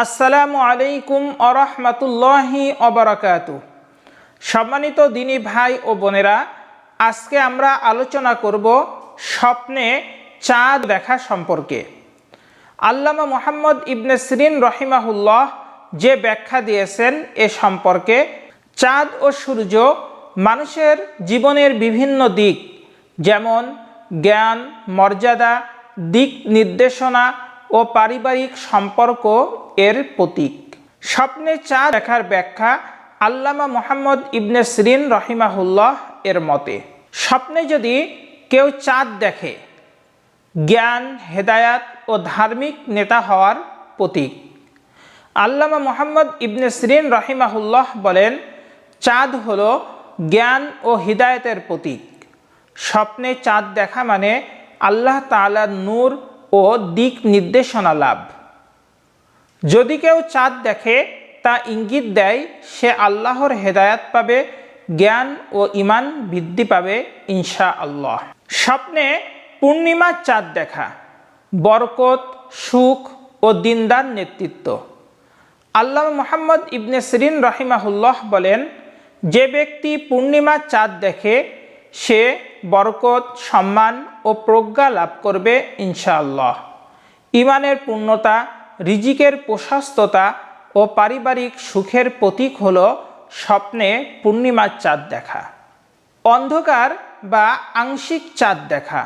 আসসালামু আলাইকুম আরহামাতুল্লাহি ওয়াবারাকাতুহু। সম্মানিত দিনী ভাই ও বোনেরা, আজকে আমরা আলোচনা করব স্বপ্নে চাঁদ দেখা সম্পর্কে। আল্লামা মুহাম্মদ ইবনে সিরিন রহিমাহুল্লাহ যে ব্যাখ্যা দিয়েছেন এ সম্পর্কে, চাঁদ ও সূর্য মানুষের জীবনের বিভিন্ন দিক যেমন জ্ঞান, মর্যাদা, দিক নির্দেশনা ও পারিবারিক সম্পর্ক এর প্রতীক। স্বপ্নে চাঁদ দেখার ব্যাখ্যা আল্লামা মুহাম্মদ ইবনে সিরিন রহিমাহুল্লাহ এর মতে, স্বপ্নে যদি কেউ চাঁদ দেখে জ্ঞান, হেদায়াত ও ধার্মিক নেতা হওয়ার প্রতীক। আল্লামা মুহাম্মদ ইবনে সিরিন রহিমাহুল্লাহ বলেন, চাঁদ হলো জ্ঞান ও হিদায়াতের প্রতীক। স্বপ্নে চাঁদ দেখা মানে আল্লাহ তাআলার নূর ও দিক নির্দেশনা লাভ। যদি কেউ চাঁদ দেখে তা ইঙ্গিত দেয় সে আল্লাহর হেদায়াত পাবে, জ্ঞান ও ঈমান বৃদ্ধি পাবে ইনশাআল্লাহ। স্বপ্নে পূর্ণিমার চাঁদ দেখা বরকত, সুখ ও দিনদার নেতৃত্ব। আল্লামা মুহাম্মদ ইবনে সিরিন রহিমাহুল্লাহ বলেন, যে ব্যক্তি পূর্ণিমার চাঁদ দেখে সে বরকত, সম্মান ও প্রজ্ঞা লাভ করবে ইনশাআল্লাহ। ঈমানের পূর্ণতা, রিজিকের প্রশস্ততা ও পারিবারিক সুখের প্রতীক হল স্বপ্নে পূর্ণিমার চাঁদ দেখা। অন্ধকার বা আংশিক চাঁদ দেখা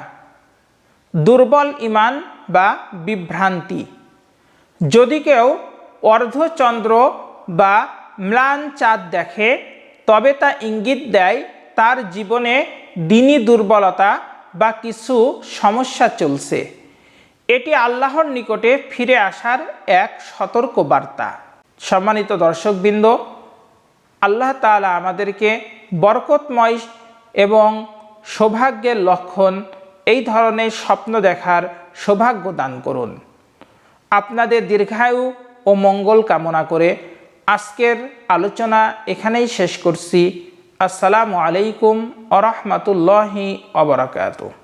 দুর্বল ঈমান বা বিভ্রান্তি। যদি কেউ অর্ধচন্দ্র বা ম্লান চাঁদ দেখে তবে তা ইঙ্গিত দেয় তার জীবনে দ্বীনি দুর্বলতা বা কিছু সমস্যা চলছে। এটি আল্লাহর নিকটে ফিরে আসার এক সতর্ক বার্তা। সম্মানিত দর্শকবৃন্দ, আল্লাহ তাআলা আমাদেরকে বরকতময় এবং সৌভাগ্যের লক্ষণ এই ধরনের স্বপ্ন দেখার সৌভাগ্য দান করুন। আপনাদের দীর্ঘায়ু ও মঙ্গল কামনা করে আজকের আলোচনা এখানেই শেষ করছি। আসসালামু আলাইকুম ওয়া রাহমাতুল্লাহি ওয়া বারাকাতুহু।